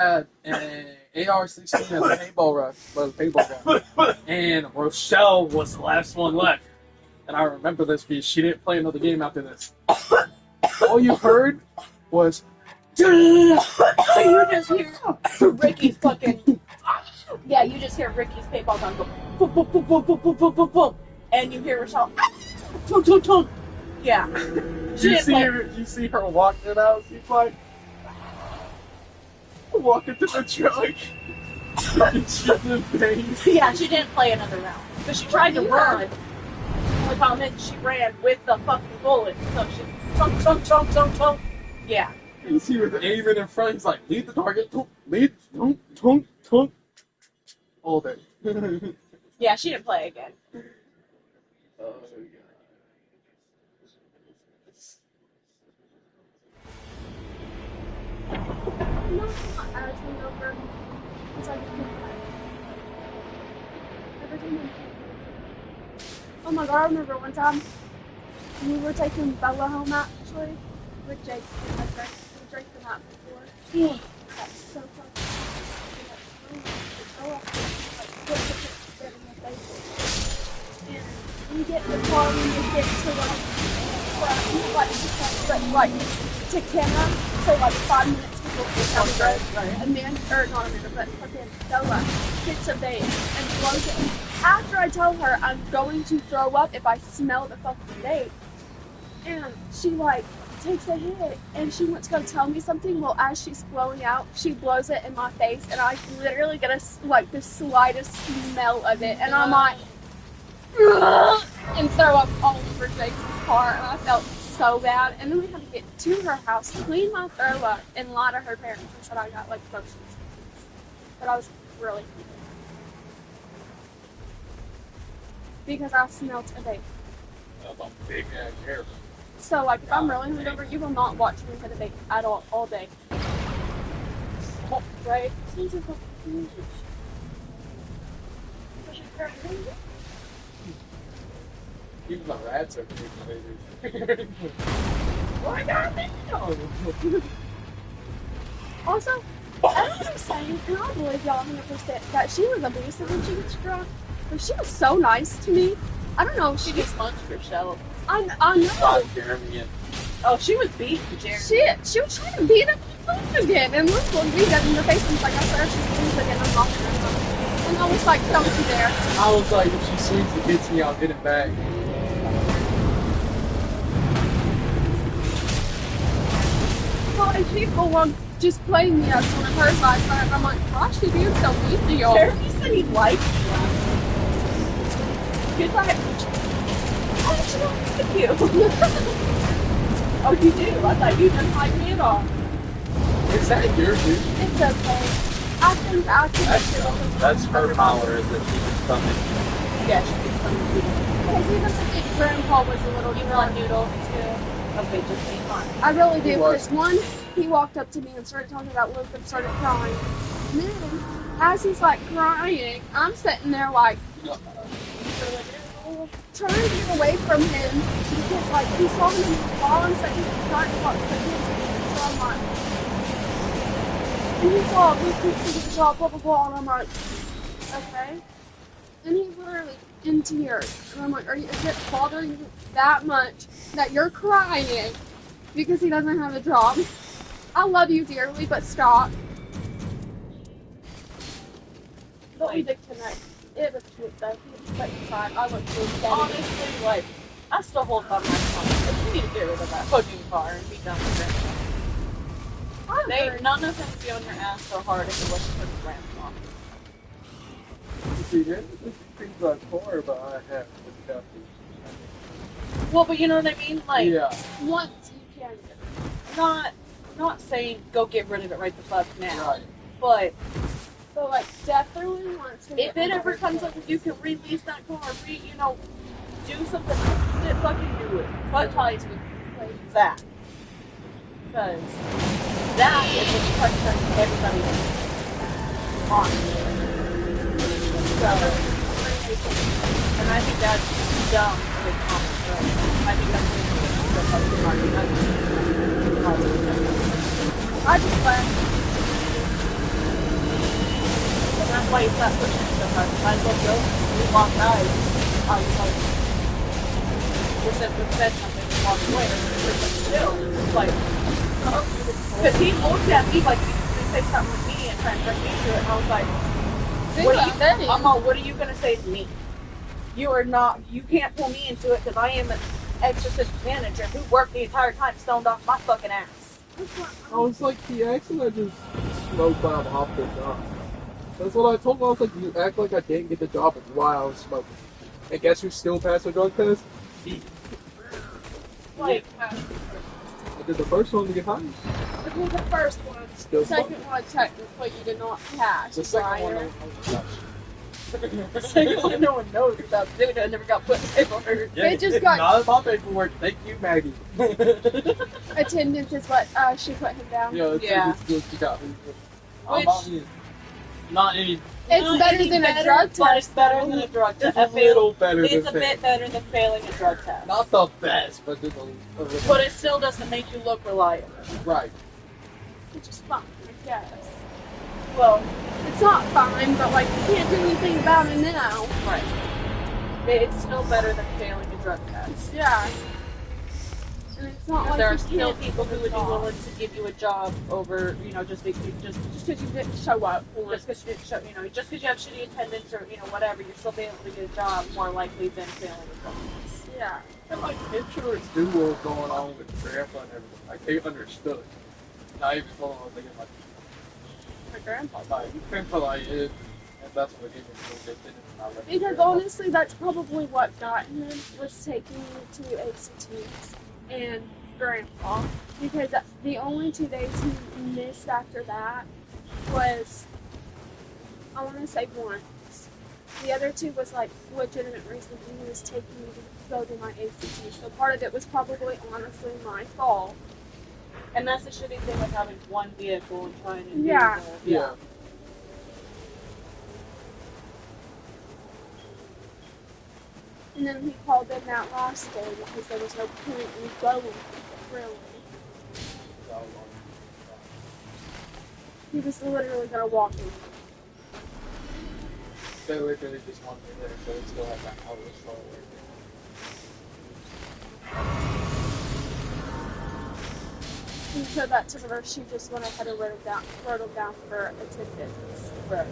had an AR-16 as a paintball gun, and Rochelle was the last one left. And I remember this because she didn't play another game after this. All you heard was, so you just hear Ricky's fucking, yeah, you just hear Ricky's paintball gun go boom, boom, boom, boom, boom, boom, boom, boom, boom, and you hear Rochelle, tung, tung, tung. Yeah. you see her walking out, she's like, walking to the truck. Yeah, she didn't play another round. But she tried to run. The problem is she ran with the fucking bullet. So she tunk, tunk, tunk, tunk, tunk. Yeah. You see her aiming in front, he's like, lead the target, lead, tunk, tunk, tunk. All day. Yeah, she didn't play again. Oh, Oh my god, I remember one time we were taking Bella home actually with Jake and my friend. We drank the night before. Yeah. That's so fucking and we get in the car when we get to to Kenna, so like 5 minutes before we down the road. Not Amanda, but fucking Bella gets a vape and blows it. After I tell her I'm going to throw up if I smell the fucking vape, and she like takes a hit and she wants to go tell me something. Well, as she's blowing out, she blows it in my face, and I literally get the slightest smell of it, and I'm like, ugh, and throw up all over Jake's car, and I felt so bad. And then we had to get to her house, clean my throw up, and lie to her parents and said I got like motion sickness. But I was really because I smelled a vape. that's a big ass hair. So like if I'm really hungover, you will not watch me hit a vape at all day. Right? Even the rats are big babies. Why not me? Also, everyone's saying, and I believe y'all 100%, that she was abusive when she was drunk, but she was so nice to me. I don't know if She just munched herself. I know. Jeremy and Oh, she was beating Jeremy. She was trying to beat up my phone again, and look what we got in the face, and was like, I swear she's swings again, I'm knocking her out. And I was like, don't you dare. I was like, if she swings and hits me, I'll get it back. Well, and people were just playing me as one of her side, and I'm like, gosh, she being so mean to y'all. Jeremy said he liked you. He's like, I actually don't like you. Oh, you do? I thought you didn't like me at all. Is that your dude? It's okay. I think That's her power, is that she can stomach. Yeah, she did something to because even if Grandpa was a little want noodle too. Okay, just hang on. I really do, He was. because one, he walked up to me and started talking about Luke and started crying. And then, as he's like crying, I'm sitting there like, trying to get away from him, because like, he saw him in the wall and said he was trying to talk to him, so I'm like, and he saw Luke to the job, blah, blah, blah, and I'm like, okay. And he's literally in tears, and I'm like, is it bothering you that much that you're crying because he doesn't have a job? I love you dearly, but stop. But we did connect. It was cute though. He was like fine. I looked really sad. Honestly, like, I still hold on my phone. Like, you need to get rid of that fucking car and be done with it. None of them be on your ass so hard if it wasn't for the grandpa. See, there's things about core, but I have discussed it. Well, but you know what I mean? Like, Yeah. Once you can get it. not saying go get rid of it right the fuck now. Right. But So like definitely once we if it ever comes up that you can release that car, do something, fucking do it. Cut ties with that. Because that is what's pressuring everybody on. So, and I think that's dumb with common sense. I think that's I just laughed. why is that pushing it so hard? Might as well go. We walk out. I was like, we said something and walked away. And we were like, chill. It's like, because he looked at me like he was going to say something to me and try and bring me to it. And I was like, what are you going to say to me? You are not, you can't pull me into it because I am an exorcist manager who worked the entire time stoned off my fucking ass. I was like, the accident just smoked while I'm off the job. That's what I told him. I was like, you act like I didn't get the job while I was smoking. And guess who still passed the drug test? Me. Like, I did the first one to get hired. It was the first one. Still The second one, technically, you did not pass. The second one, I Ryan. was the second one no one knows about. They never got put in paperwork. They just got- not about paperwork. Thank you, Maggie. Attendance is what she put him down. Yeah, it's Yeah. good. You got me. Which- Not any. It's Not better any than a better, drug but it's test. better than a drug test. It's a little better It's than a bit better than failing a drug test. Not the best, but just a little. But it still doesn't make you look reliable. Right. Which is fine, I guess. Well, It's not fine, but like you can't do anything about it now. right. It's still better than failing a drug test. Yeah. And it's not like There are you still can't people who would be stop. willing to give you a job over, just Just because you didn't show up. just because you didn't show, just because you have shitty attendance or whatever, you're still being able to get a job more likely than failing a drug test. Yeah. And like insurance knew what was going on with grandpa and everything. Like they understood. Not even told them I was thinking like My grandpa. grandpa like it, and that's what gave me so good. Because honestly, that's probably what got him was taking me to ACTs and grandpa. Because the only 2 days he missed after that was, I want to say once. The other 2 was like legitimate reason he was taking me to go to my ACT. So part of it was probably honestly my fault. And that's the shitty thing with having one vehicle and trying to do Yeah. both. Yeah. And then he called in that last day because there was no point in going, really. He was literally gonna walk me. They literally just wanted me there, so they still had that hour for work. He said that to her, she just went ahead and wrote him down for attendance. Right.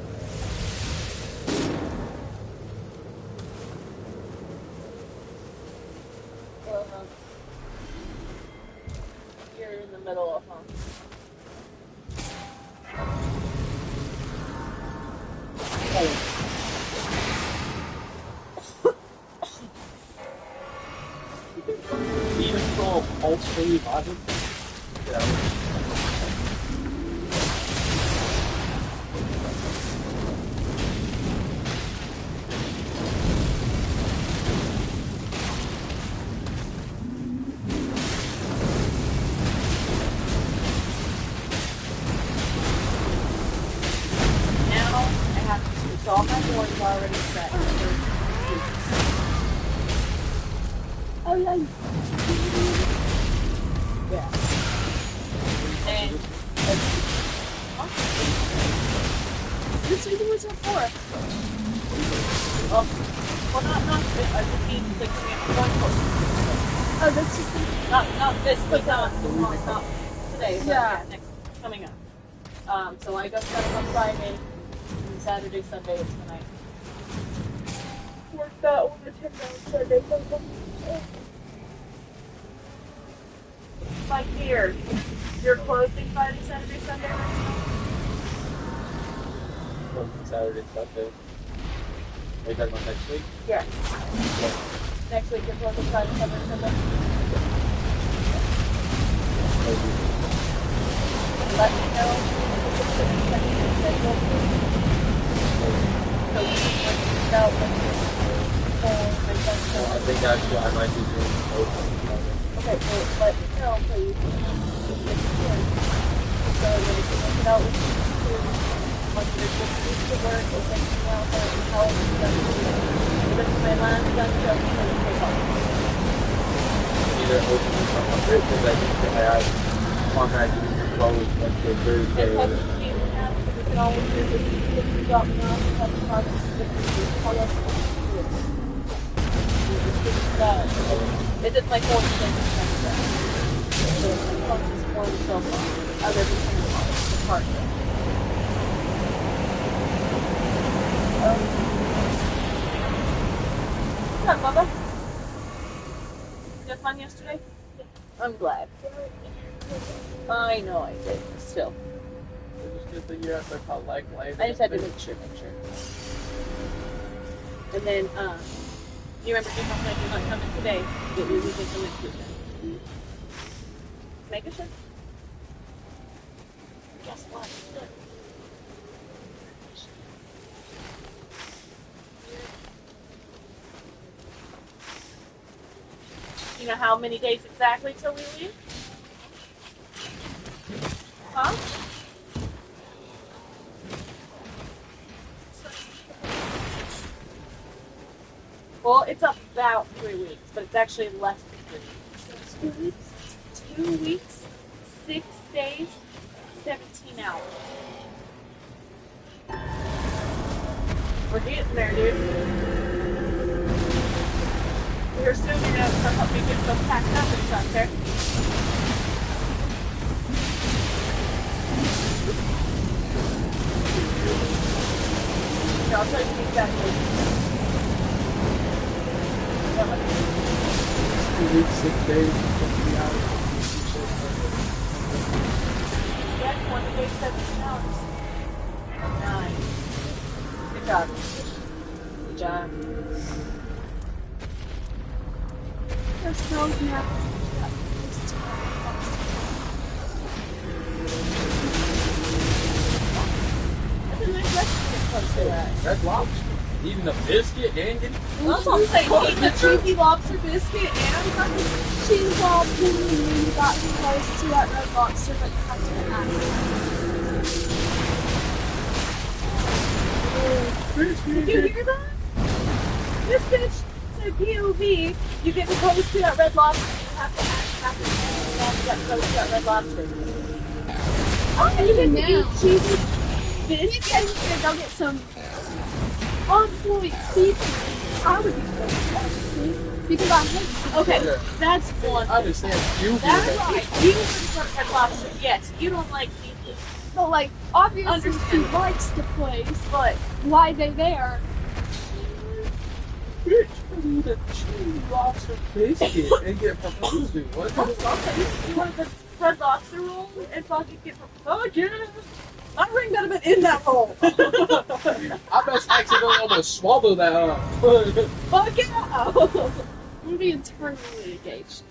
You're in the middle of them. Even though ultimately imagine. Yeah. Now I have to so all my boards are already set. Oh yeah. Yeah. And This weekend was your fourth. well, not this. I just mean like we have one course. Oh, that's just Not this week, not today, but Yeah. next coming up. So I got started on Friday, and Saturday, Sunday is tonight. worked that over 10 hours Sunday. Like here, you're closing Friday, Saturday, Sunday right now? From Saturday, Sunday. Are you talking about next week? Yeah. Next week you're closing Friday, Saturday, Sunday. Let me know if it's going to be your schedule. So we can work it out when I think actually I might be doing open. okay, well, let me know, please. If you can. So that we can work it out with you. Once you're just to work, we'll take you out there and help you. This is my last gun show before you take off. Either open or something because I think I have contracted closed until Thursday. And plus, you have to always visit if you drop me off at the car that's tell us what it is like one thing so it's closest one so far other than the park. What's up, Bubba? You had fun yesterday? I'm glad. I know I did. Still. Just get the year after collect later. I just had to make sure. And then, you remember just how you're not coming today? Get your weekend for next weekend. Making sure. Guess what? You know how many days exactly till we leave? Huh? Well, it's about 3 weeks, but it's actually less than 3 weeks. 2 weeks, 6 days, 17 hours. We're getting there, dude. Here soon you're gonna start helping me get stuff packed up and stuff, okay? Yeah, I'll tell you exactly. 2 weeks, 6 days, 20 hours. Yeah, 20 days, 17 hours. Nice. Good job. Good job. There's no map. That's a nice recipe that comes to that. Red Lobster. Eating a biscuit and getting. That's what I'm saying. Eating a cheesy lobster biscuit and fucking She's all pulling when you got close to that red lobster, but you have to ask. Did you hear that? This bitch said POV, you get close to that red lobster, you have to ask how to get close to that red lobster. Oh, And you get to now. eat cheesy If biscuit. you can go get some on point seafood, I would be so happy because I hate seafood. Okay, Yeah. that's one. I understand you. That's right. You prefer red lobster. Yes, you don't like seafood. So, like, obviously she Understandable. likes the place, But why they there? Bitch, eat a cheesy lobster biscuit and get proposed to. What? you want the red lobster roll and fucking get proposed? Yeah. Nightreign got been in that roll. I bet accidentally almost swallowed that up. Fuck yeah. I'm gonna be internally engaged.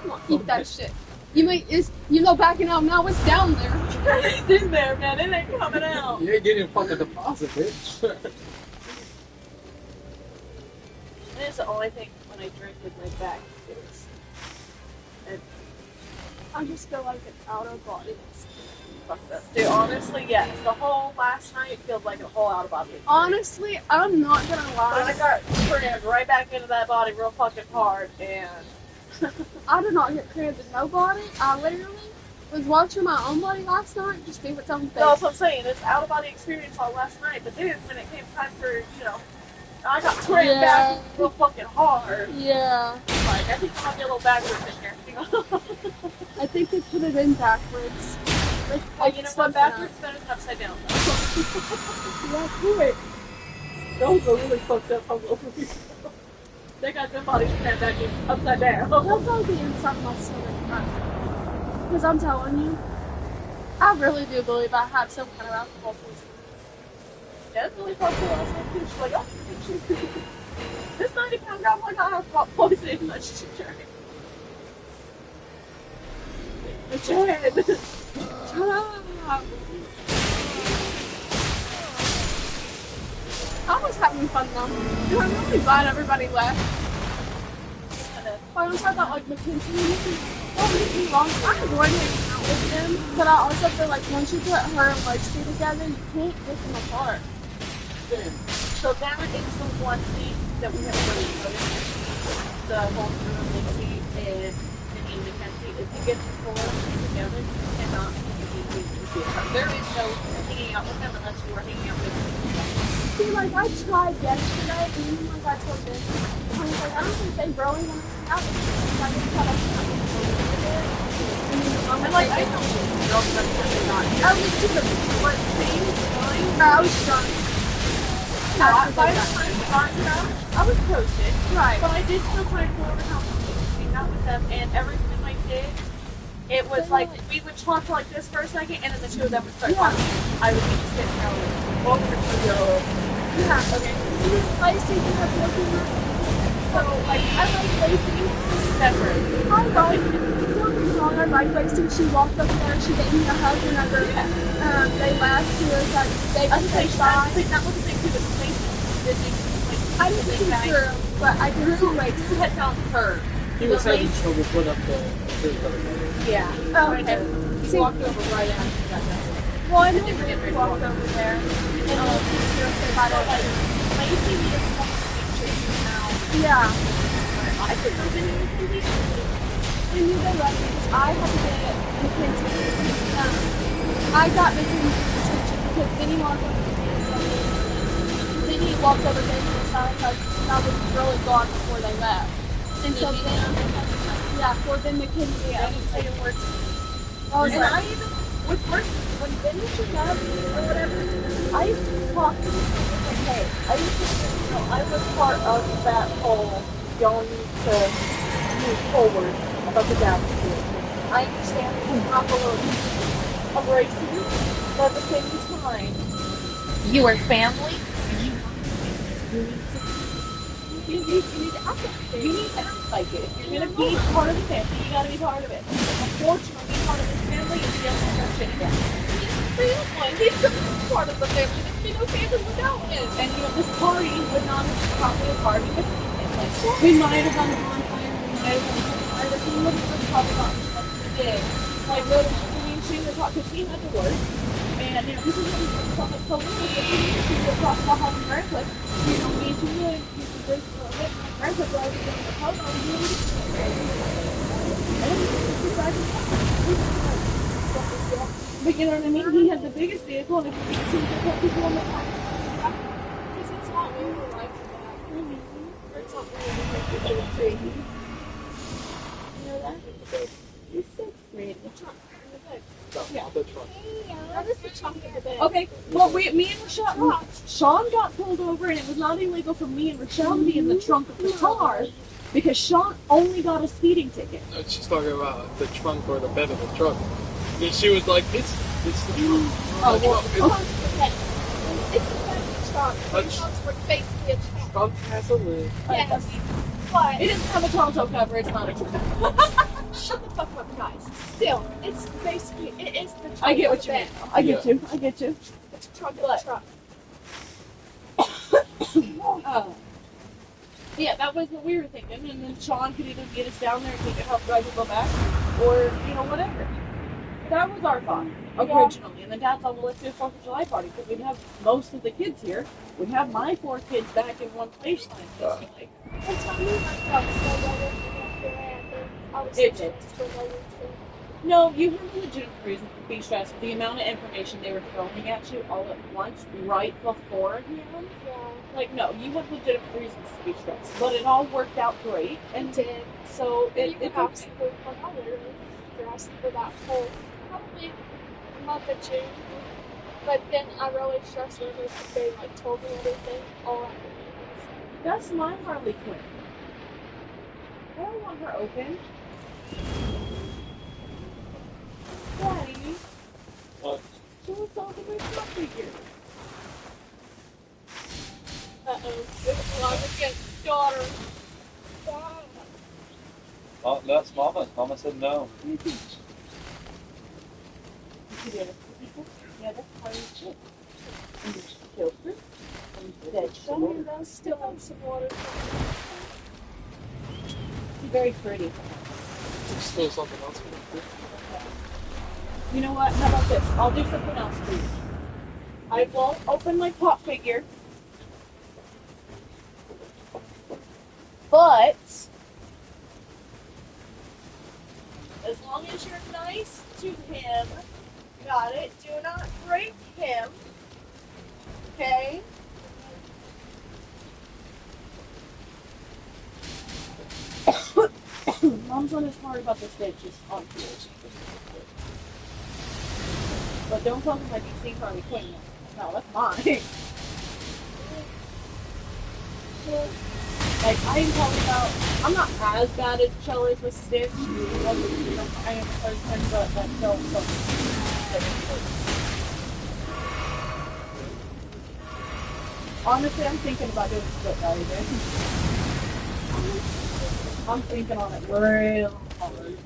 I'm not eat that shit. You mean backing out now? It's down there. It's in there, man. It ain't coming out. You ain't getting fucking deposit, bitch. And it's the only thing when I drink with my back is. I just feel like an out of body. Fucked up. Dude, honestly, yes. The whole last night feels like a whole out of body. Honestly, I'm not gonna But I lie. got crammed right back into that body real fucking hard, and I did not get crammed in no body. I literally was watching my own body last night, just gave its own thing. that's what I'm saying. It's out of body experience all last night. But dude, when it came time for, I got crammed back real fucking hard. Yeah. Like, I think I might be a little backwards in here. I think they put it in backwards. Like, Oh, you know what? Backwards better than upside down. Yeah, do it. Those are really fucked up hungover. They got their bodies crammed back in upside down. They'll probably be inside my stomach. Because I'm telling you, I really do believe I have some kind of alcohol poisoning. That's really fucked up. She's like, oh, this 90-pound girl like I have poisoning. Much to drink. Jen! Shut up. I was having fun though. And I'm really glad everybody left. I also thought like Mackenzie and me, don't get me wrong, I enjoyed hanging out with them, but I also feel like once you put her and Lexi together, you can't get them apart. So that is the one thing that we have really noticed. The whole room, Lexi and Mackenzie, if you get the four of them together, you cannot be There is no hanging out with them unless you are hanging out with them. See, like, I tried yesterday, and even like I told them, I was like, I don't think they really want to hang out with me. So I just thought I was not going to And like, I don't know if that's really not. I was too, But same time, I was drunk. by the time we got here, I was toasted. Right. But I did still try to go over how to hang out with them, and everything I did, it was like, we would talk like this for a second, and then the two of them would start talking. I would be just sitting there like, over to the Yeah, okay. You know, Lacey, you have looking at so, like, I like Lacey. separate. I like, don't get me wrong, I like Lacey. She walked up there, she gave me a hug whenever they left. She was like, they I would think say bye. that was the thing too, was Lacey visiting, like, I didn't see Drew, but I did see Lacey. Drew had found her. He was having trouble put up the Yeah. Oh, okay. He walked over right after that. Well, I knew Drew walked over there. And then she was say bye to Like, Lacey. Lacey is one of the pictures now. Yeah. I could have been in the movie. I knew they left me because I had to get Mackenzie. I got Mackenzie's attention because Vinny walked over to me and said, Vinny walked over there and sounded like I was really gone before they left. And so then Mackenzie, I didn't say a word. I was And like, I even, with work, when Vinny showed up or whatever, I used to talk to him like, hey, I used to, I was part of that whole y'all need to move forward about the down situation. I understand the possibility of racism, but at the same time, you are family. You need to act like it. You need to act like it. If you're gonna be part of the family, you gotta be part of it. Unfortunately, being part of this family is just no shit again. He's part of the family. There's be no family without him. And you know, this party would not have been probably a party if we might have done a bonfire, we might have done a bonfire, but we wouldn't have probably gotten as much as we did. Like, go to she was talking, because he had to work. And, you know, this is what he's talking so little. If you need to talk about having breakfast, you don't need to do it. You can just breakfast while you're doing the photo. You don't need to. But you know what I mean? He had the biggest vehicle, and if he needs to put people on the car. Because it's not really like that. It's not really like that. You know that? It's so pretty. The trunk. Yeah. the truck. that is the trunk of the bed. Okay, well, me and Rochelle, Sean got pulled over, and it was not illegal for me and Rochelle to be in the trunk of the car because Sean only got a speeding ticket. No, she's talking about the trunk or the bed of the truck. And she was like, it's the trunk. Oh, The well, trunk. It's the bed of the trunk. A The trunks were basically a trunk. Trunk has a lid. Yes. But It doesn't have a Tonto cover, it's not a trunk. shut the fuck up, guys. Still, it's basically, it is the trunk. I get of what the you bed. mean. I get you. I get you. It's the trunk of the truck. Yeah, that was what we were thinking, and then Sean could either get us down there and we could help drive people back, or, you know, whatever. That was our thought, originally. And then Dad's like, well, let's do a 4th of July party, because we'd have most of the kids here. We'd have my 4 kids back in one place, basically. And tell me myself, so I was It stressed did. for no reason. No, you have a legitimate reason to be stressed. The amount of information they were throwing at you all at once, right beforehand. Yeah. Like, no, you had legitimate reasons to be stressed. But it all worked out great. And It did. so You it were absolutely like, I literally stressed for that whole probably month or two. But then I really stressed when they like told me everything all at once. That's my Harley Quinn. I don't want her open. Daddy, What? show us all the way top figure. Uh-oh. This is against daughter. Oh, that's Mama. Mama said no. You see the other people? Yeah, that's Harley's chick. And she killed her. And dead. Show me those still have some water. She's very pretty. There's still something else we can do. You know what? How about this? I'll do something else for you. I will open my pop figure. But as long as you're nice to him Got it. Do not break him. Okay? Mom's one is hard about the stitches on yours. But don't tell them my DC Harley Quinn. No, that's mine. Like, I'm talking about, I'm not as bad at cellos with Stitch. I am the person, but that's still something. Honestly, I'm thinking about doing split value again. I'm thinking on it real hard.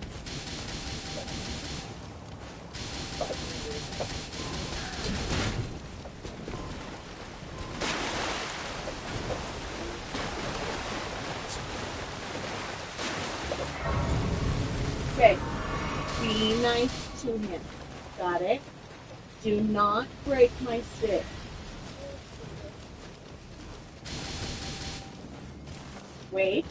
Okay. Be nice to him. Got it? Do not break my stick. Wait.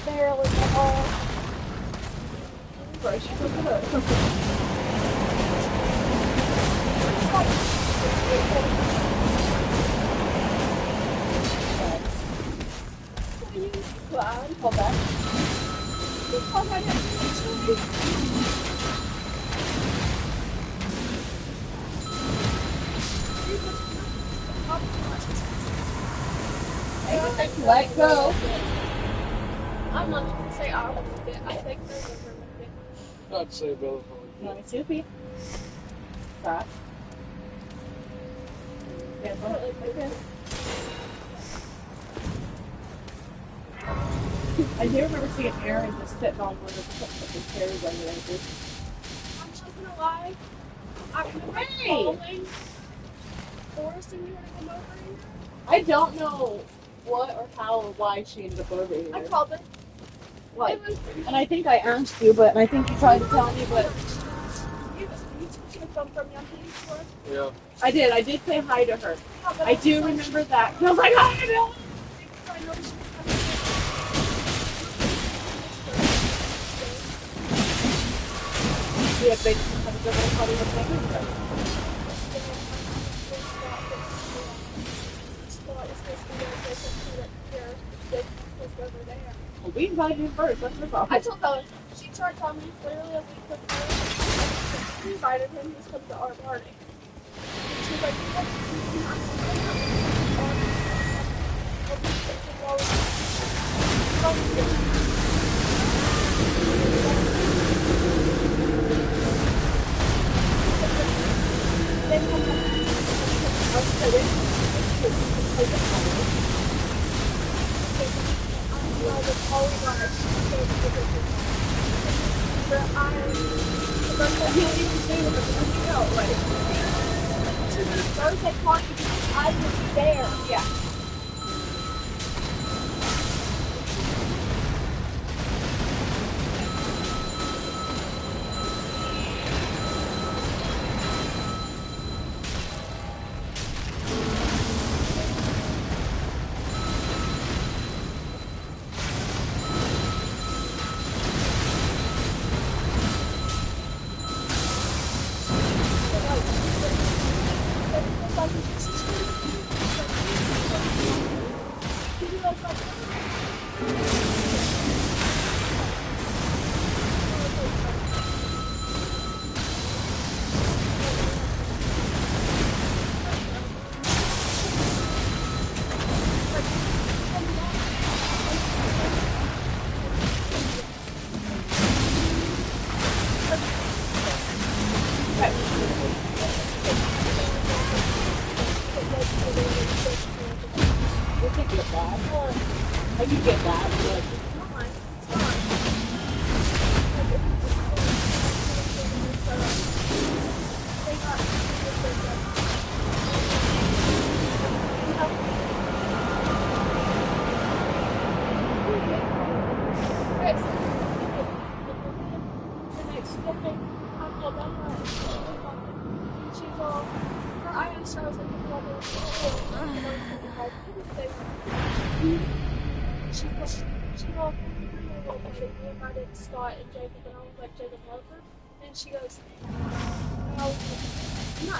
Barely at all. Brush it with the Hold that. Let go. I'm not going to say I will lift it. I think they're going to lift it. I'd say both. You want me to, Pete? Stop. Yeah, go ahead. Okay. I do remember seeing Aaron just sitting on one of the fucking chairs over there. I'm not going to lie. I remember calling Forrest and you were to come over here. I don't know what or how or why she ended up over here. I called her. Like, It was and I think I asked you, but I think you tried to tell me, but You should have come from Young Kings for us. Yeah. I did. I did say hi to her. I do remember that. I was like, hi, Bill. I know she was Yeah, they just had a good old party with my Well, we invited him first. That's your problem. I told her, she tried telling me literally a week before. We invited him, he's come to our party. She was like, Thursday party, I was there. Yeah. We could get that. I could get that, but I asked her, I was like, she called me a little bit. We invited Scott and Jacob, and I was like, Jacob Lover. And she goes, and I was like, no,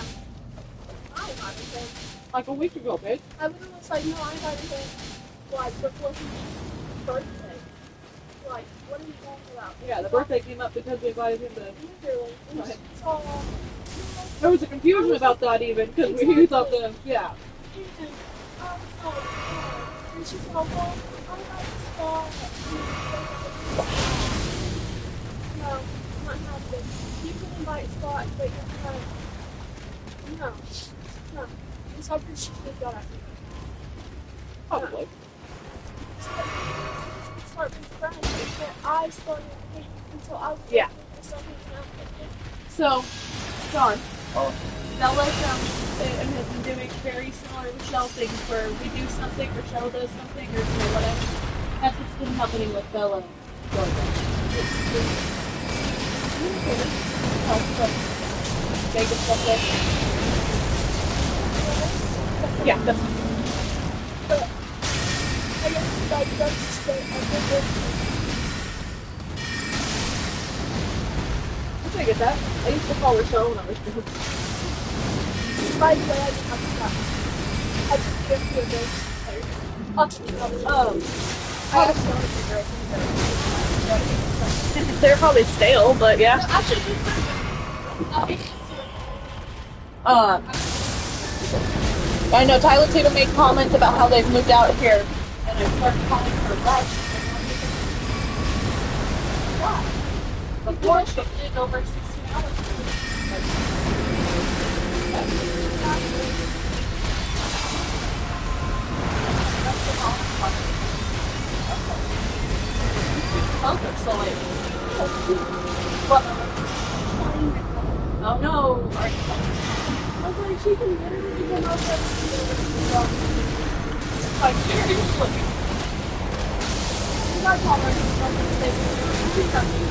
I invited him. Like a week ago, bitch. I literally was like, no, I invited him, like, before his birthday. Like, what are you talking about? Yeah, the birthday came up because we invited him to. Literally. And Right. so, There was a confusion about that even because we thought the yeah. and she said, well, I'm about to start. No, not happening. You can invite Scott, but you can't. No. And so I'm she did that after Probably. start being friends, but I started thinking until I was Yeah. started hanging out with him. So, John, Oh, Bella has been doing very similar Michelle things where we do something, Michelle does something, or whatever. That's what's been happening with Bella and Jordan. Vegas stuff there. Yeah, that's But I guess like that's just I get that. I used to call Rochelle when I was young. by the way, I didn't have to stop. I just get to a bit. I asked one of the girls. They're probably stale, but yeah. No, actually, I know Tyler Tatum made comments about how they've moved out here, and I started calling her back. Before she did over 16 hours. Oh no! I was like, she can literally come out there Like, seriously. I call her. She's coming.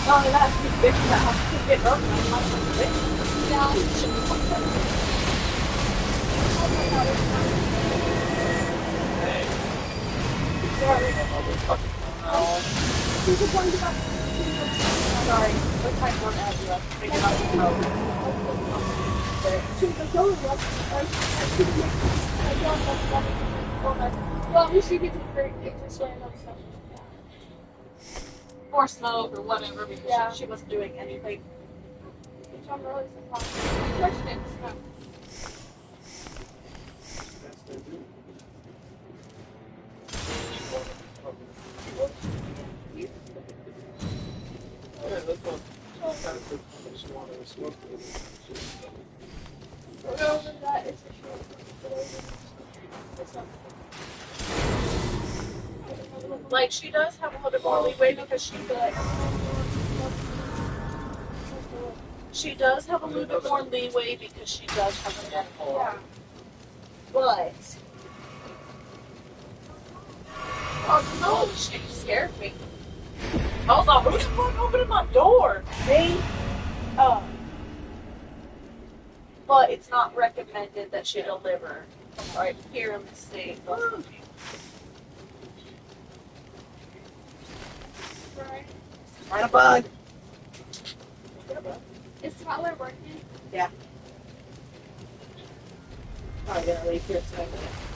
Not only that, she's bitching about how she get up and I'm not going to bitch. Yeah, she should be coming. Oh my god, it's fine. She's just worried about Sorry, we're type 1 as well. Figure out the code. she was like, oh, she well, at least she gets a great picture showing up stuff. Or smoke or whatever because Yeah. she wasn't doing anything. Which I'm really surprised. Question is, no. Over that, it's a short. Like, she does have a little bit more leeway because she does have a little bit more leeway because she does have a medical. Yeah. But oh no, she scared me. I was like, who's the fuck opening my door? Me? But it's not recommended that she deliver right here in the state. Right. Find a bug. Is Tyler working? Yeah. Probably gonna leave here soon.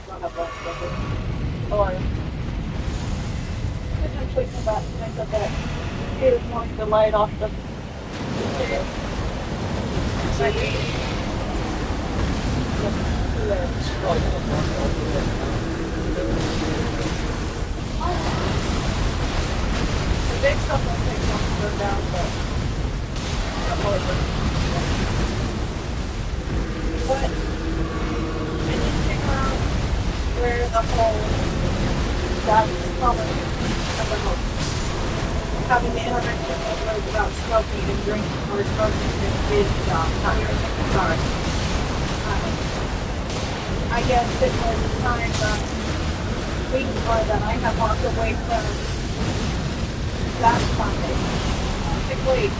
Not have lunch with her. Or potentially come back and I said that he was wanting to light off the the big stuff will take long to go down, but I didn't figure out where the whole that's probably having the intervention was about smoking and drinking or smoking and being not your sorry. I guess it was time week or that I have walked away from that Sunday. Sick week.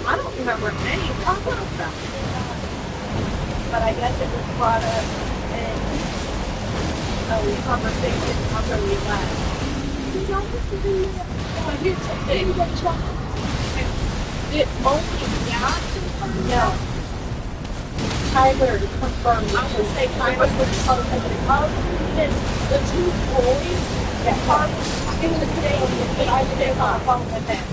I don't remember any talk about that. But I guess it was brought up in a conversation after we left. But here's the thing. It only Dad confirmed that? Tyler confirmed. I would say Tyler was the two boys that are in the day that I did on the phone with them.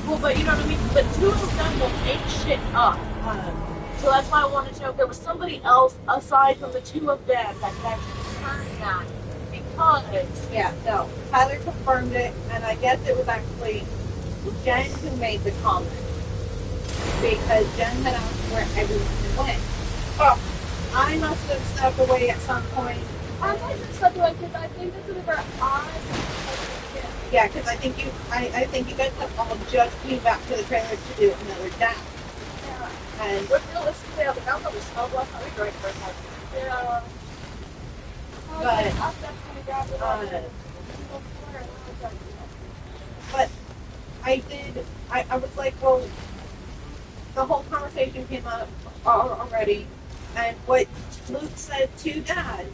Well, but you know what I mean? The two of them will make shit up. So that's why I wanted to know if there was somebody else aside from the two of them that could actually confirm that. Because, yeah, no. Tyler confirmed it, and I guess it was actually Jen who made the comment. Because Jen had asked where everyone went. Oh, I must have stepped away at some point. I might have stepped away because I think this is where Yeah, because I think you guys have all just came back to the trailer to do another dance. Yeah. And but realistically, I was out on the snow last night. We drank for a night. Yeah. But, I definitely grabbed it on it. But I was like, well, the whole conversation came up already, and what Luke said to Dad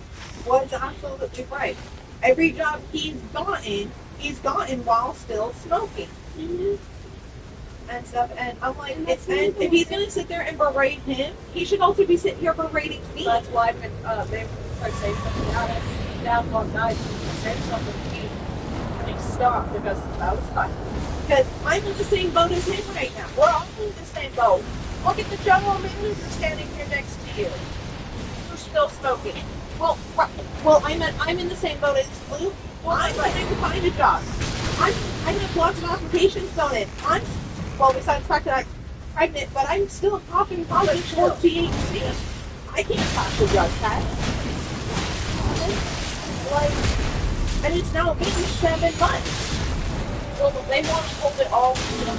was absolutely right. Every job he's gotten while still smoking. Mm-hmm. And stuff, and I'm like, and if he's gonna sit there and berate him, he should also be sitting here berating me. That's why when they were saying something about it, Dad one night said something to me, and he stopped because I was fine. Because I'm in the same boat as him right now. We're all in the same boat. Look at the general manager standing here next to you, who's still smoking. Well, I'm in the same boat as Luke. Well, I'm trying to find a job. I have lots of applications on it. Besides the fact that I'm pregnant, but I'm still coughing positive for THC. I can't pass the drug test. And it's now been 7 months. Well, they want to hold it all to the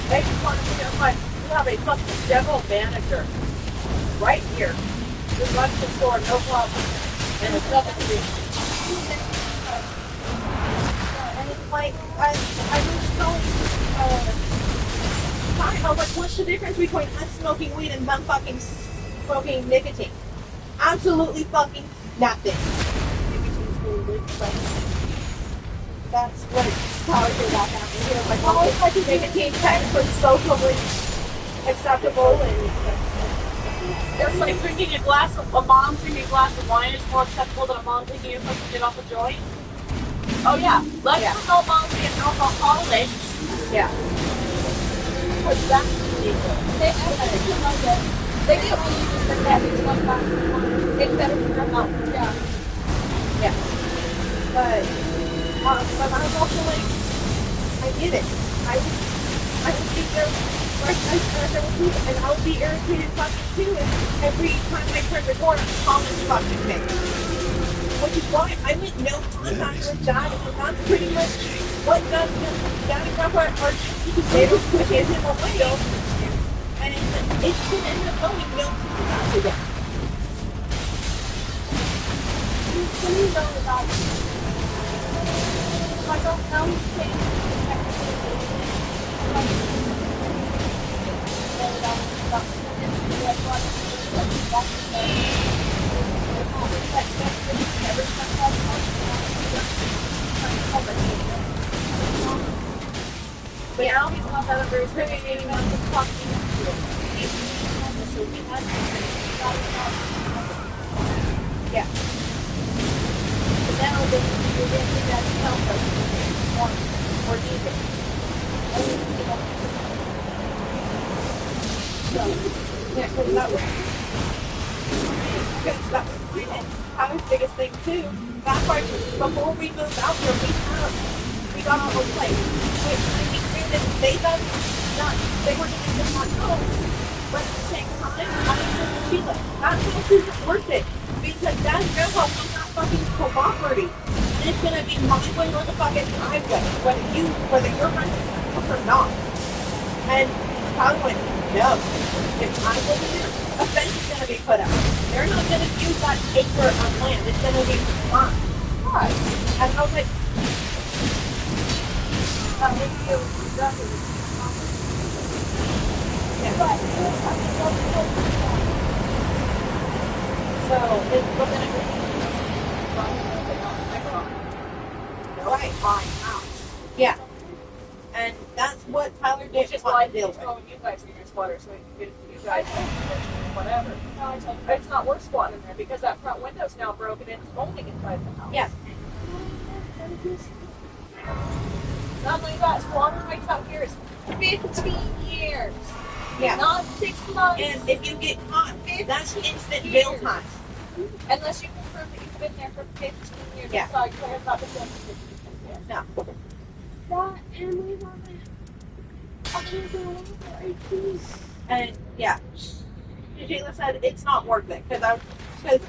They just want to be like, you have a fucking general manager right here who runs the store, no problem. And it's nothing to do. And it's like, I was so tired. I was like, what's the difference between us smoking weed and them fucking smoking nicotine? Absolutely fucking nothing. That's what college is about happening here. Like, oh, it's like a nicotine test was socially acceptable and It's like drinking a mom drinking a glass of wine is more acceptable than a mom taking something to get off a joint. Oh yeah, let's promote moms being alcoholic. yeah. Because that's illegal. They get all you just like that. It's not that. It's better for your health. Yeah. Yeah. But I was also like, I get it. I would be there, like I said, and I would be irritated fucking too if every time I turn the corner, Thomas fucking me. Which is why I went no contact with Dad, and that's pretty much what Dad and Grandpa are they were pushing him away, and it should end up going no contact again. Can you know about I don't know but now he's not that under his training on the fucking Yeah. But now we're going to that help us or need it. So, yeah, because that was Tyler's biggest thing too. That's why before we moved out here, we got on a place. Which I mean, granted, they were doing this on home, but at the same time, I was feel it. That house isn't worth it because Dad and Grandpa will not fucking cooperating. And it's gonna be my way or the fucking highway, whether you're renting the house or not. And Tyler went, no. If I live in there, a fence is gonna be put up. They're not gonna use that acre of land. It's gonna be mine. Right. And I was like, that would be exactly. Yeah. But so it's but then it Right. fine out. Yeah. And that's what Tyler Which didn't is why want to deal he's with. throwing you guys in your sweater so he can get it to you guys whatever. No, I told you it's not worth squatting in there because that front window's now broken and it's only inside the house. Yeah. Not only that, squatter rights out here is 15 years. Yeah. Not 6 months. And if you get caught, that's instant jail time. Unless you can prove that you've been there for 15 years. Yeah. So you have not been there for 15 years. No. That and we want it. I can't go over 18. And yeah, Sheila said it's not worth it because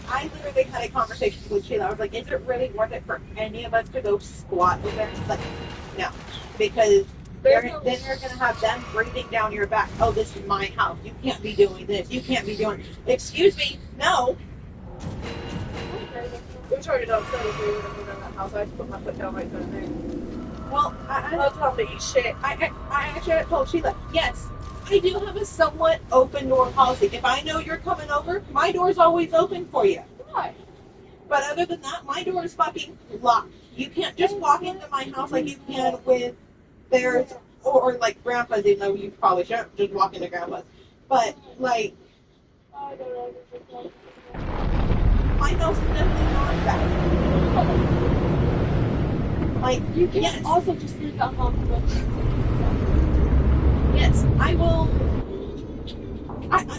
I literally had a conversation with Sheila. I was like, is it really worth it for any of us to go squat over there? She's like, no, because then you're gonna have them breathing down your back. Oh, this is my house. You can't be doing this. You can't be doing. Excuse me, no. We started on Sunday we were gonna move in that house. I had to put my foot down right then and there. Well, I was telling them to eat shit. I actually told Sheila, yes, I do have a somewhat open door policy. If I know you're coming over, my door's always open for you. Right. But other than that, my door is fucking locked. You can't just walk into my house like you can with theirs or like Grandpa's, even though you probably shouldn't just walk into Grandpa's. But like, my house is definitely not that. Like, You can yes, also just leave that unlocked. yes, I will.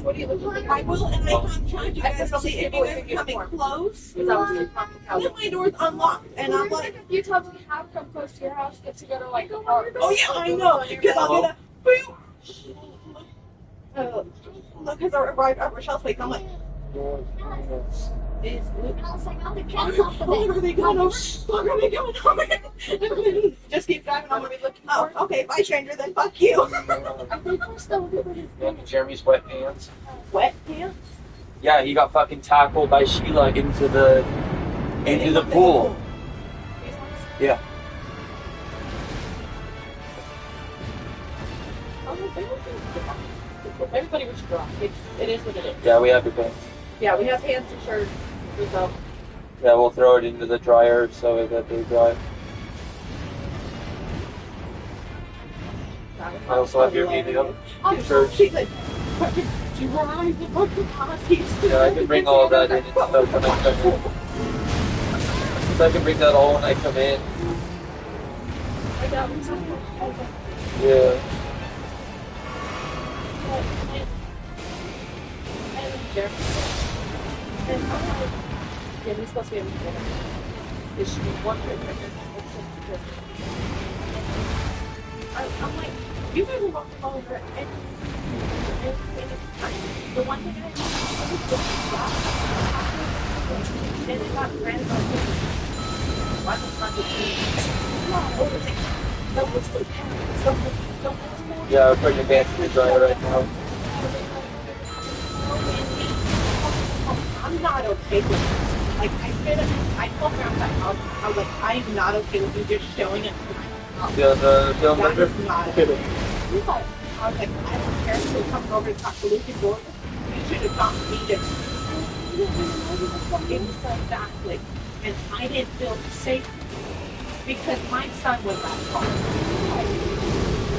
What are you looking for? I will, and I'm trying to guys to see if you guys are coming close. Because I was like, talking to Then my door's unlocked, and I'm like, a few times we have come close to your house, get to go to like a park. oh yeah, I know, because I'll get a boop. Look, because I arrived at Rochelle's place, I'm like, is Luke? I was like, I'll be Look, careful off the are they going over? Look, are they going over? Just keep driving. I'm gonna be looking. Oh, okay, bye, stranger. Then fuck you. I think we're still good. Jeremy's sweatpants. Wet pants. Yeah, he got fucking tackled by Sheila into the pool. Yeah. Everybody was drunk. It is what it is. Yeah, we have your pants. Yeah, we have pants and shirts. So. Yeah, we'll throw it into the dryer so that they dry. I also have your medium shirt. She's like, Yeah, I can bring all that in and stuff when I come in. So I can bring that all when I come in. Yeah. Yeah, we're supposed to be able to get it. There should be one right there. I'm like, you guys are walking over and the one thing I was and it got granted on me. Why the fuck is he? Yeah, we're putting your pants in the dryer right now. I'm not okay with this. Like, I told her on that house, I was like, I am not okay with you just showing it to my house. Yeah, the film That member. is not okay. I was like, I don't care if you're coming over to talk to Luke and Jordan. You should have talked to me just exactly. And I didn't feel safe because my son was at fault.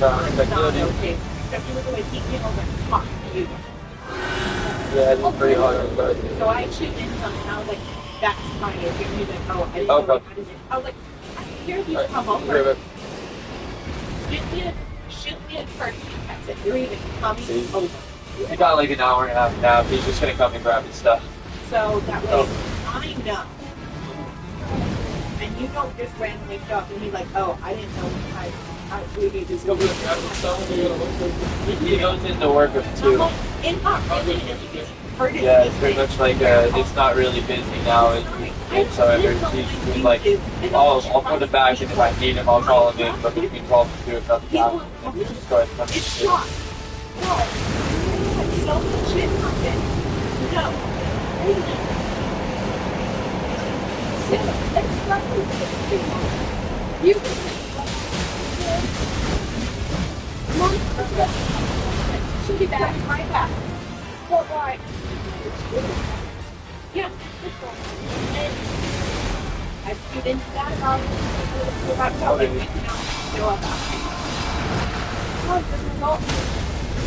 No, It's not okay. Especially with the way he came over and talked to you. yeah, it's pretty hard on that. So I shoot in something and I was like, that's fine. If you're like, oh, I didn't Okay. know I was like, I hear you come over. Shoot me a first text if you're even coming over. He got like an hour and a half now. He's just gonna come and grab his stuff. So that way I know. And you don't just randomly show up and be like, oh, I didn't know we need to go. He goes into work with two. It's not really an emergency. Yeah, it's pretty much like it's not really busy now. So he's like, I'll put him back, and if I need him, I'll call him in. But between 12 and 2, if nothing happens, you just go ahead and come It's in. shot. No. So much shit happened. No. She'll be back. Right back. But like, Yeah. And I viewed into that about Okay. we can now go about it. oh, there's an adult.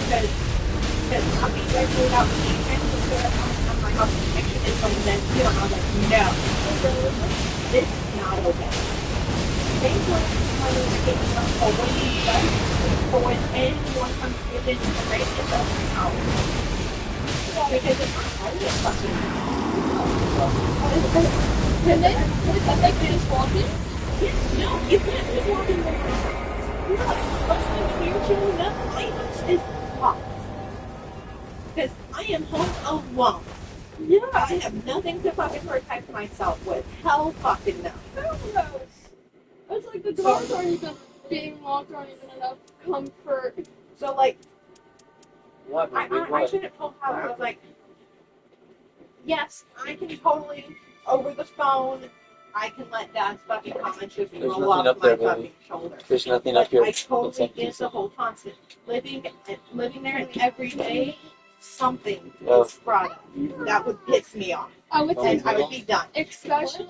Because I'll be there without communication because I'm my house connection and someone then too. And I was like, no, this is not okay. They want to try to get a waiting list for when anyone comes within the radius of my house. Because if I get fucking Can they just walk in? yes, no, you can't just walk in the house. No, first thing when you're chilling up, my house is hot. Because I am home alone. Yeah. I have nothing to fucking protect myself with. Hell fucking no. Hell knows. It's like the doors aren't even being locked, aren't even enough comfort. So like, What? I should have told her, I was like, yes, I can totally, over the phone, I can let Dad's fucking comments just There's roll nothing off up there, my Lily. fucking shoulder. There's nothing But up here. I totally get the whole constant living there and every day, something Oh. is brought up. That would piss me off. I would And say, I would be done. especially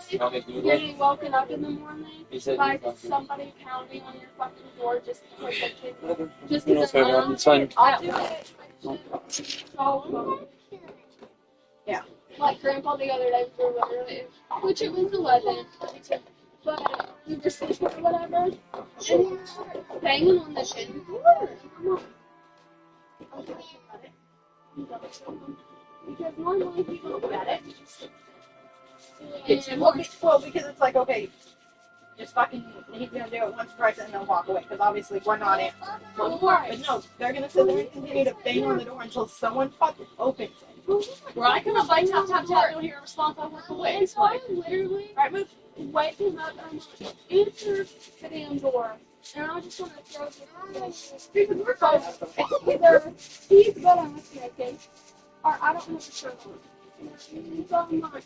getting woken up in the morning He said by he's not good. somebody pounding on your fucking door just because It's because fine, man. It's fine. I'll do it. So, Yeah. like Grandpa the other day, we were literally, which it was 11, but we were sleeping or whatever, and he was banging on the gym door. Because normally people don't get it. And Well, because it's like, okay, just fucking, he's gonna do it once, twice, and then walk away. Because obviously we're not in. But no, they're gonna sit there and continue to bang on the door until someone fucking opens it. where I come up, like, tap, tap, tap, don't hear a response, I walk away. It's like, literally, Right, move. wake him up, and I'm like, answer the damn door. And I just want to throw this because we're both, it's either he's good on this naked, or I don't have a shirt on. So I'm like,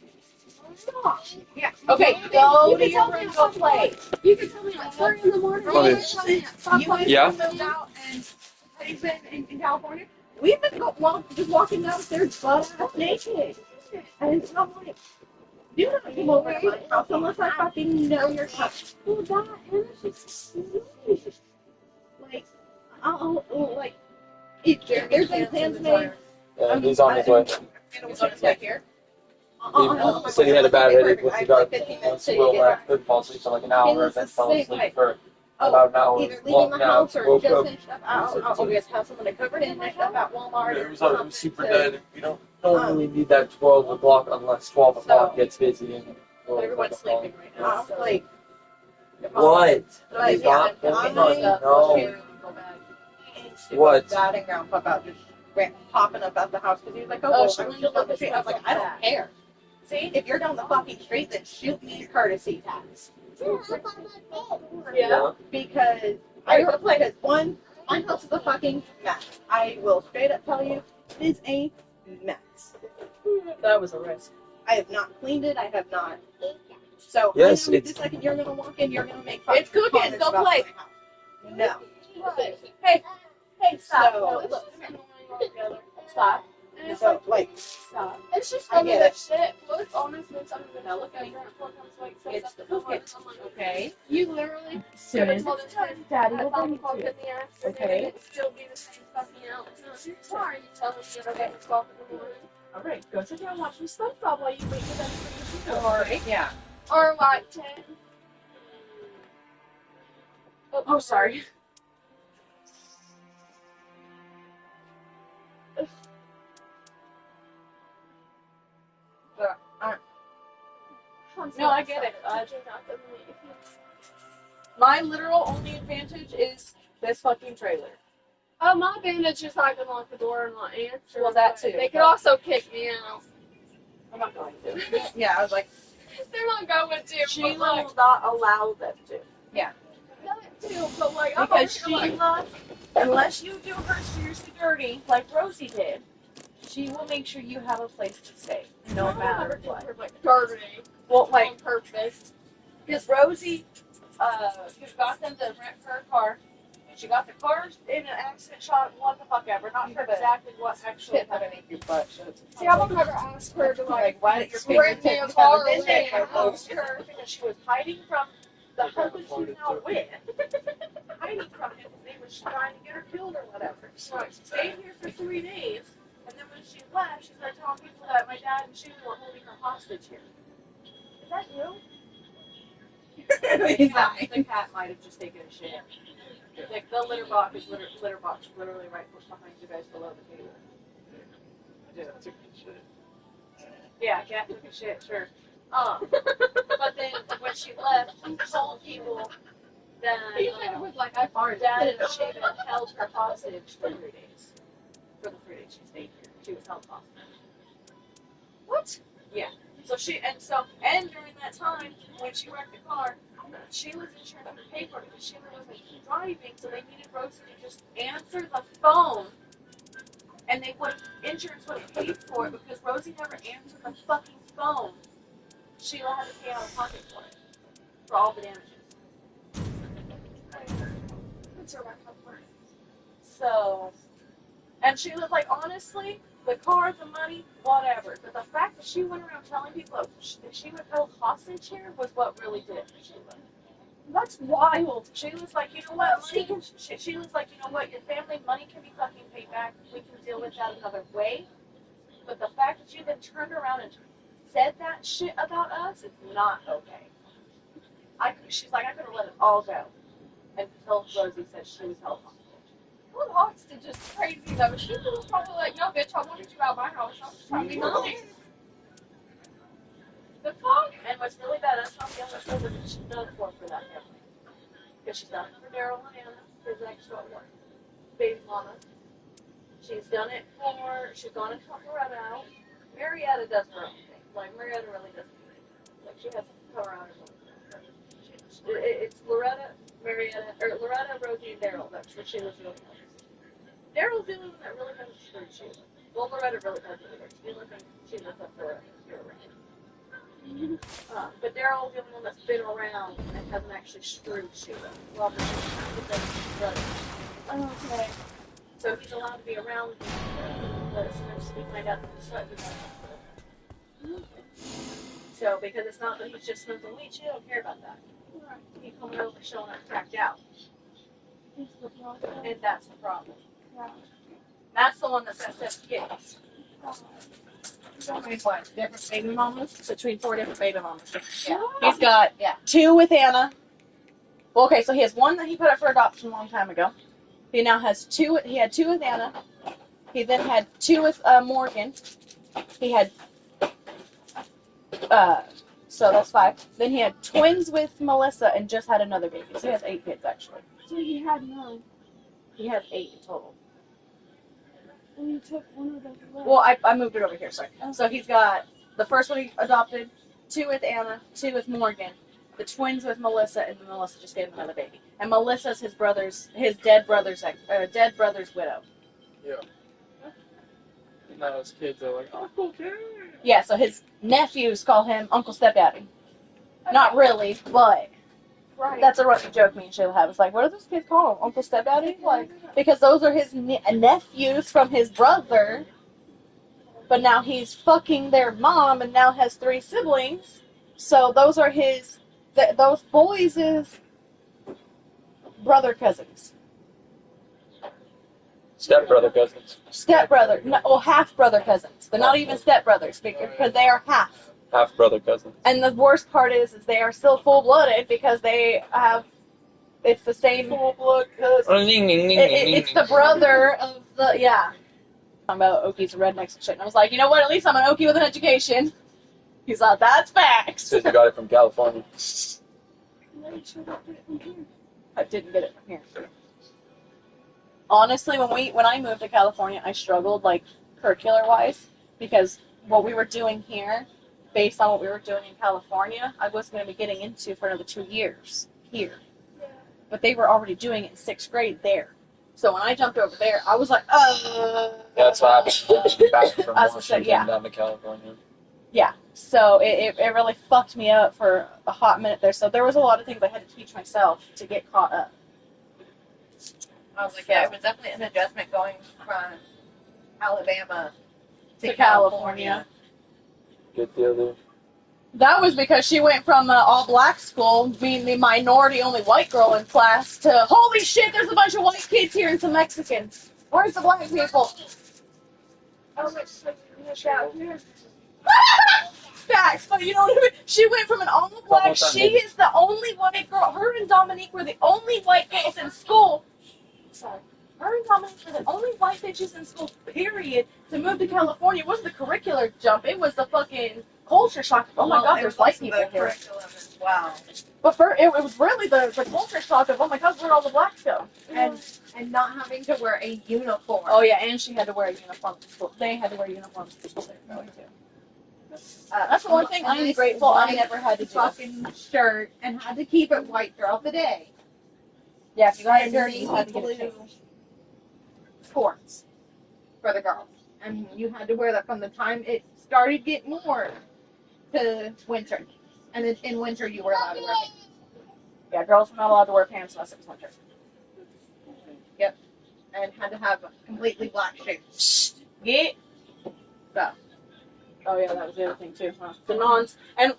stop. Yeah. Okay, go to your room, go play. You can tell me at 3 in the morning. Come on in. Stop playing. Yeah? moved out and he's been in California. We've been just walking downstairs butt ass naked. And I'm like, do not come over to my house unless I fucking know you're coming. Well, that energy's sweet. Like, like, if there's any plans made, Yeah, he's on his way. he's on his way here. He said he had a bad headache with the dog. 15 minutes So till you get back. couldn't fall asleep for like an hour, and then fell asleep for Oh, about an hour. either leaving the house or woke just up. finished up. I'll just have someone covered in and up at Walmart. It was super dead. We don't really need that 12 o'clock unless 12 o'clock gets busy. And Everyone's sleeping right now. Like, What? Like, Not yeah, going I'm on. No. What? Dad and Grandpa about just popping up at the house because he was like, oh, I'm just down the street. I was like, I don't care. See, if you're down the fucking street, then shoot me a courtesy tax. Yeah. Because because one, my house is a fucking mess. I will straight up tell you, it is a mess. That was a risk. I have not cleaned it. I have not. So Yes, I know it's- the second you're gonna walk in, you're gonna make fucking It's cooking. comments Go about play. my house. No. Hey, stop. So- Look. Stop. And it's So like, like, Stop. it's just I some of get that it. shit. Look, honestly, some of it. I look at Grandpa comes like, says It's something okay. I'm like, Okay. you literally Soon could as have told it's us done, Daddy will at bring 5 it o'clock to in you. the afternoon Okay. and it'd still be the same fucking out. No, why are you telling me at 11 o'clock in the morning? All right. Go sit down, watch some SpongeBob while you wait for them to bring you or food. yeah. Or like 10. Oh, sorry. No, I get it. My literal only advantage is this fucking trailer. My advantage is I can lock the door and not answer. Well, that but too, They could but- also kick me out. I'm not going to. Yeah, I was like, They're not going to. Sheila but like, will not allow them to. that too, but like, I'm Because over here, like, Sheila, unless you do her seriously dirty, like Rosie did, she will make sure you have a place to stay, no I matter never what. did her, like, dirty Well, like, on purpose. because Rosie, got them to rent her a car, She got the car in an accident, shot, what the fuck ever. Not sure exactly what actually happened. See, I would never ask her to Why did your bring me a car then or they anything. housed her because she was hiding from the husband she's now with. Hiding from him because they was trying to get her killed or whatever. So I stayed here for 3 days, and then when she left, she started telling people that my dad and she were holding her hostage here. Is that you? The cat might have just taken a shit. Like the litter box is literally right behind you guys below the table. Yeah, it's a good shit. Yeah, cat took a shit, sure. But then when she left, she told people that It was like I farted. Dad and Shaven held her hostage for 3 days. For the 3 days she stayed here, she was held hostage. What? Yeah. So and during that time when she wrecked the car, Sheila's insurance would pay for it because Sheila wasn't driving, so they needed Rosie to just answer the phone, and insurance wouldn't pay for it because Rosie never answered the fucking phone. Sheila had to pay out of pocket for it, for all the damages. So, and she was like, honestly, the car, the money, whatever. But the fact that she went around telling people that she was held hostage here was what really did it for Sheila. That's wild. She was like, you know what, money can, she was like, you know what, your family money can be fucking paid back. We can deal with that another way. But the fact that you then turned around and said that shit about us is not okay. She's like, I could have let it all go until Rosie said she was held hostage. Well, hostage is crazy though. She was probably like, no, bitch, I wanted you out of my house. I was trying to be nice. The fuck? And what's really bad, that's not the only service that she's done for that family. Because she's done it for Daryl and Anna, his extra one, baby mama. She's done it she's gone and helped Loretta out. Marietta does her own thing. Like, Marietta really doesn't do anything. Like, she has to cover out her own thing. It's Loretta, Rosie, and Daryl. That's what Sheila's really helps. Daryl's the only one that really hasn't screwed Sheila. Well, Loretta really hasn't either. The only thing she does up for Loretta. But Daryl's the only one that's been around and hasn't actually screwed Sheila. Well, Okay. so he's allowed to be around let us know so we find out So, because it's not that he's just smoking weed, she don't care about that. He coming over showing up cracked out. And that's the problem. That's the one that's got 7 kids. What? Different baby mamas? Between 4 different baby mamas. Yeah. He's got 2 with Anna. Well, okay, so he has 1 that he put up for adoption a long time ago. He now has 2. He had 2 with Anna. He then had 2 with Morgan. He had so that's 5. Then he had twins with Melissa and just had another baby. So he has 8 kids actually. So he had 9. He has 8 in total. And you took one of those away. Well, I moved it over here, sorry. So he's got the first one he adopted, 2 with Anna, 2 with Morgan, the twins with Melissa, and then Melissa just gave him another baby. And Melissa's his dead brother's widow. Yeah. And now his kids are like, Uncle Ken. Yeah, so his nephews call him Uncle Stepdaddy. Not really, but Right. that's a running joke me and Sheila have. It's like, what do those kids call him? Uncle Stepdaddy? Like, because those are his nephews from his brother, but now he's fucking their mom and now has 3 siblings. So those are those boys' brother cousins. Stepbrother cousins. Stepbrother, half brother cousins. They're not even stepbrothers because they are half. Half brother cousins. And the worst part is they are still full blooded because it's the same full blood cousin. It's the brother of the Talking about Okies and rednecks and shit. And I was like, you know what? At least I'm an Okie with an education. He's like, that's facts. Says you got it from California. I didn't get it from here. Honestly, when I moved to California, I struggled, like, curricular-wise, because what we were doing here, based on what we were doing in California, I wasn't going to be getting into for another 2 years here. But they were already doing it in 6th grade there. So when I jumped over there, I was like, That's what happened back from Washington down to California. Yeah, so it really fucked me up for a hot minute there. So there was a lot of things I had to teach myself to get caught up. I was like, yeah, it was definitely an adjustment going from Alabama to To California. California. Good deal, dude. That was because she went from an all-black school, being the minority only white girl in class, to holy shit, there's a bunch of white kids here and some Mexicans. Where's the black people? Facts, but you know what I mean? She went from an all-black, she is the only white girl, her and Dominique were the only white girls in school. Sorry. Her and Dominique were the only white bitches in school, period, to move to California. It wasn't the curricular jump, it was the fucking culture shock. Oh my god, there's white people here. As well. But it was really the culture shock of, oh my god, where'd all the blacks go? And not having to wear a uniform. Oh yeah, and she had to wear a uniform to school. They had to wear uniforms to school they were going to. That's the one thing I'm grateful I never had to do. Fucking shirt and had to keep it white throughout the day. Yeah, if you got it And dirty, you had to get it blue changed. shorts for the girls. And you had to wear that from the time it started getting warm to winter. And then in winter you were allowed to wear pants. Yeah, girls were not allowed to wear pants unless it was winter. Yep. And had to have completely black shoes. Get. So. Oh yeah, that was the other thing too. Huh? The nons and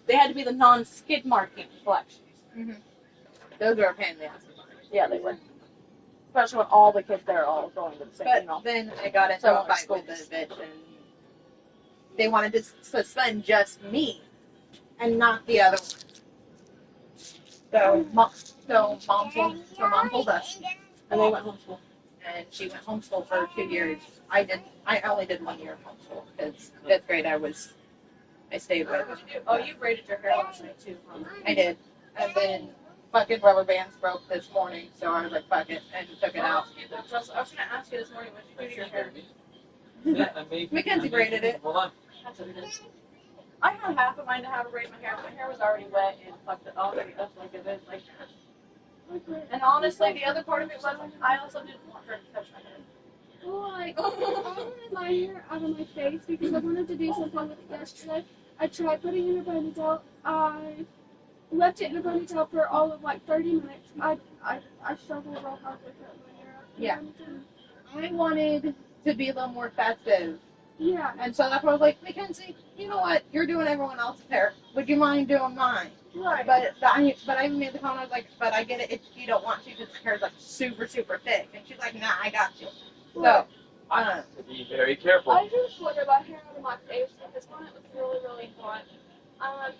they had to be the non-skid marking black shoes. Mm-hmm. Those were a pain in the ass. Yeah, they were. Especially when all the kids there are all going to the same. But you know. then I got into a fight with this bitch, and they wanted to suspend just me, and not the other one. So mom pulled us, And they went homeschool. and she went homeschool for 2 years. I only did 1 year of homeschool because 5th grade I stayed with. Oh, you braided your hair last night too, huh? I did, and then fucking rubber bands broke this morning, so I was like, fuck it, and took it out. I was going to ask you this morning, what did you do to your hair? Mackenzie braided it. Hold on. I had half of mine to have a braid in my hair. My hair was already wet and fucked it already up like a bit. Like, and honestly, the other part of it was I also didn't want her to touch my hair. Well, like, I wanted my hair out of my face because I wanted to do something with it yesterday. I tried putting it in a ponytail. I left it in a ponytail for all of like 30 minutes. I struggled real hard with it. My hair. Yeah. I wanted to be a little more festive. Yeah. And so that's why I was like, Mackenzie, you know what? You're doing everyone else's hair. Would you mind doing mine? Right. But I made the comment, I was like, but I get it if you don't want to because your hair's like super, super thick. And she's like, nah, I got you. Right. So, Be very careful. I just wanted my hair out of my face because when it was really, really hot,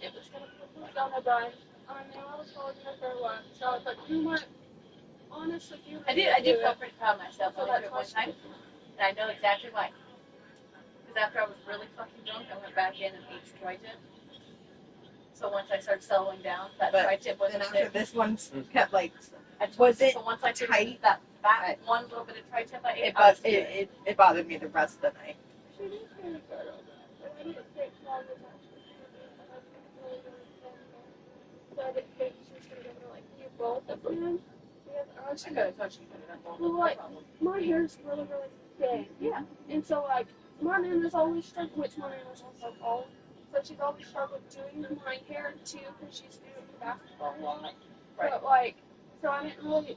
it was going to put down my bun. I knew I was holding it for a while, so I was like, you know what? Honestly, I did feel pretty proud of myself. I did it one time, and I know exactly why. Because after I was really fucking drunk, I went back in and ate some tri-tip. So once I started settling down, that tri-tip wasn't then after sick. this one kept like, Was it so once I took tight? that one little bit of tri-tip I ate, it bothered me the rest of the night. She did pretty good on that. I didn't take long as actually. So I didn't think she was going to like you both at the end. I could have touched you. Well, like, my hair's really, really thin. Yeah. And so, like, my name is always struggling, which my name is also old. So she's always struggled doing my hair, too, because she's doing basketball a lot. Right. But, like, so I didn't really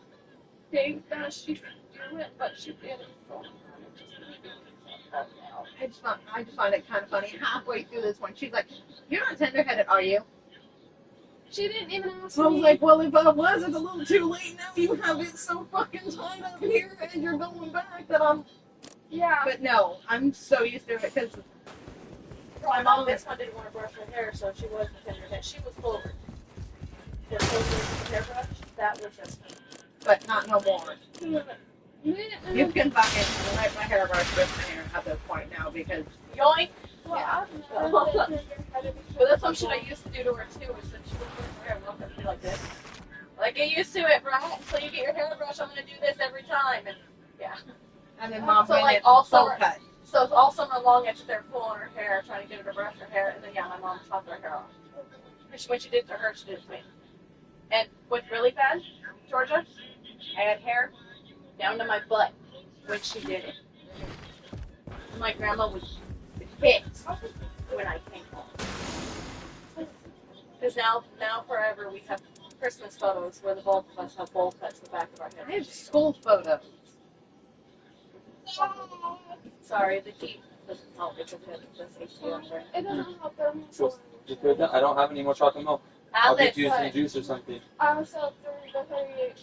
think that she could do it, but she did it. So I just find it kind of funny. Halfway through this one, she's like, "You're not tender-headed, are you?" she didn't even ask So I me. was like, "Well, if I was, it's a little too late now. You have it so fucking tied up here, and you're going back that I'm." Yeah. But no, I'm so used to it because My mom, this one didn't want to brush her hair, so she wasn't tender head. She was forward. The hairbrush, that was just me. but not no more. Yeah. You can fucking wipe my hairbrush with my hair at this point now because Yoink! Well, Yeah. I've never been tender-headed But that's some shit I used to do to her too, is that she would put her hair up and be like this. Like, get used to it, right? So you get your hairbrush, I'm gonna do this every time. And yeah. and then mom So, went like, in all full summer- cut. So it's all summer long, I sit there pulling her hair, trying to get her to brush her hair, and then yeah, my mom chopped her hair off. And when she did it to her, she did it to me. And what's really bad, Georgia, I had hair down to my butt when she did it. My grandma was pissed when I came home. Because now forever we have Christmas photos where the bulk of us have bowl cuts to the back of our I head. have school photos. Sorry, the heat doesn't help because it's AC under. It doesn't help them. So, I don't have any more chocolate milk. I'll get you some juice or something. I also threw the 38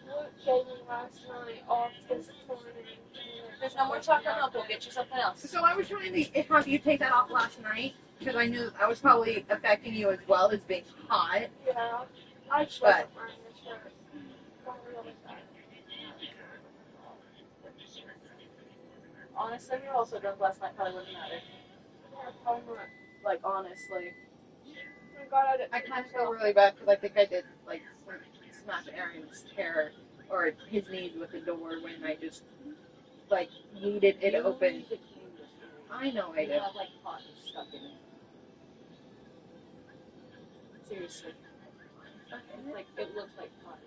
Luke gave me last night off this morning. There's no more chocolate milk. We'll get you something else. So I was trying to have you take that off last night because I knew that was probably affecting you as well as being hot. Yeah. I just But- wasn't wearing the shirt. Don't really bad. Honestly, we were also drunk last night. Probably wouldn't matter. Yeah, probably not. Like, honestly. Thank God I didn't. I kind of feel really bad because I think I did like smash Aaron's hair or his knees with the door when I just like needed it open. I know I You did. have, like, hot stuff in it. Seriously. Like, it looks like hot.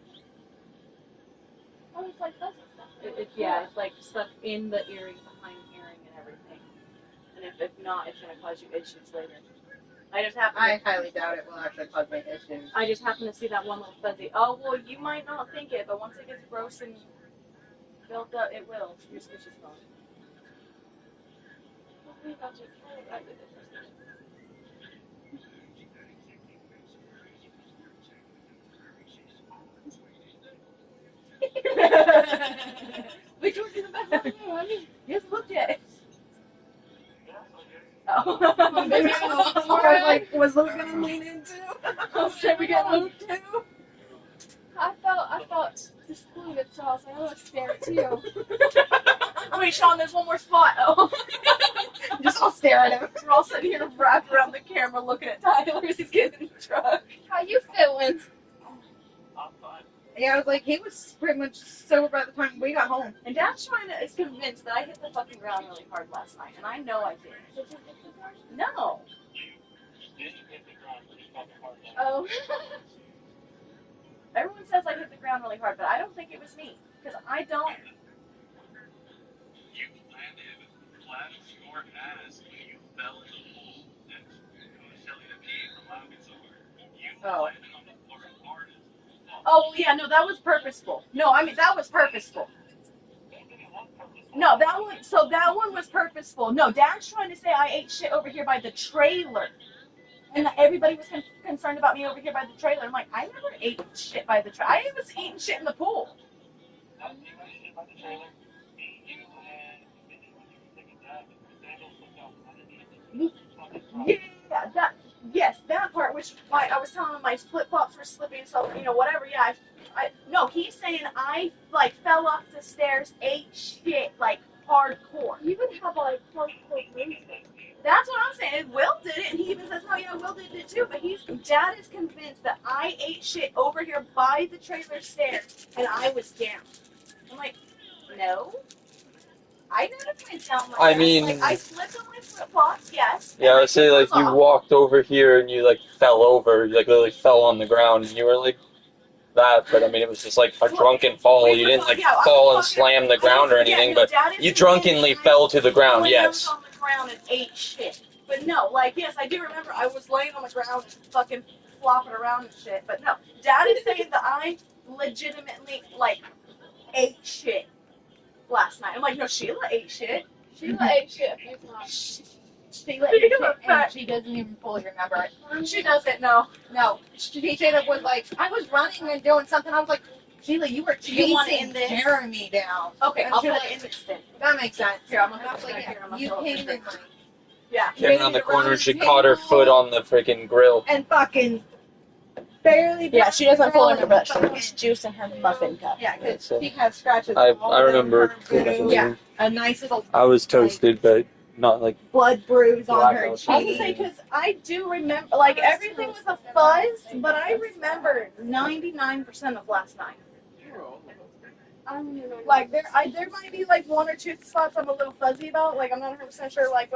Oh, it's like this. Yeah, it's like stuck in the earring, behind the earring and everything. And if not, it's gonna cause you issues later. I highly doubt it will actually cause me issues. I just happen to see that one little fuzzy. Oh, well, you might not think it, but once it gets gross and built up, it will. Your stitch is gone. Which one's in the back? I mean, you haven't looked yet. Oh. Maybe I was Luke gonna lean into? Should we get Luke too? I felt disappointed, so I was like, I'm gonna stare at you. Wait, Sean, there's one more spot. Oh. Just all stare at him. We're all sitting here wrapped around the camera looking at Tyler as he's getting in the truck. How you feeling? Yeah, I was like, he was pretty much sober by the time we got home. And Dad's is convinced that I hit the fucking ground really hard last night, and I know I did. Did you hit the ground? No. Oh. Everyone says I hit the ground really hard, but I don't think it was me. Because I don't. You landed flat on your ass when you fell in the pool next to Shelly the Pea from Arkansas. You landed on the floor hardest. Oh, yeah, no, that was purposeful. No, I mean, that was purposeful. No, that one was purposeful. No, Dad's trying to say I ate shit over here by the trailer. And everybody was concerned about me over here by the trailer. I'm like, I never ate shit by the trailer. I was eating shit in the pool. Yeah, that part, which why I was telling him my flip flops were slipping, so whatever. Yeah, no, he's saying I like fell off the stairs, ate shit like hardcore. You would have like hardcore bruises. That's what I'm saying. Will did it, and he even says, "Oh yeah, Will did it too." But Dad is convinced that I ate shit over here by the trailer stairs, and I was down. I'm like, no. I never went down like I that. mean- Like, I slipped on my flip-flops, yes. Yeah, I and would say took like them you off. walked over here and you like fell over, you like literally fell on the ground, and you were like that. But I mean, it was just like a drunken fall. You didn't like fall and slam the ground or anything, but you drunkenly fell to the ground. Yes. On the ground and ate shit. But no, like yes, I do remember I was laying on the ground and fucking flopping around and shit. But no, Dad is saying that I legitimately like ate shit last night. I'm like, no, Sheila ate shit. Sheila ate shit. It's not. Sheila ate shit, and she doesn't even fully remember it. She doesn't know. No, she straight up was like, I was running and doing something. I was like, Sheila, you were You want it chasing in this? Jeremy down. Okay, And I'll she put was it in this then. That makes sense. Here, I'm gonna I put was it like, back yeah, here. I'm gonna you throw it came in in there. like, Yeah. Came around the corner and she caught her foot on the freaking grill. and fucking barely. Yeah, she doesn't fully remember that. She Fucking- was juice in her muffin cup. Yeah, because So, she has scratches. I all over remember her pretty much boob. everything. Yeah, a nice little I was toasted, but not like blood bruise on her Blackout. cheek. I was gonna say because I do remember, like everything was a fuzz, but I remember 99% of last night. I don't even know. Like there might be like one or two spots I'm a little fuzzy about. Like I'm not 100% sure. Like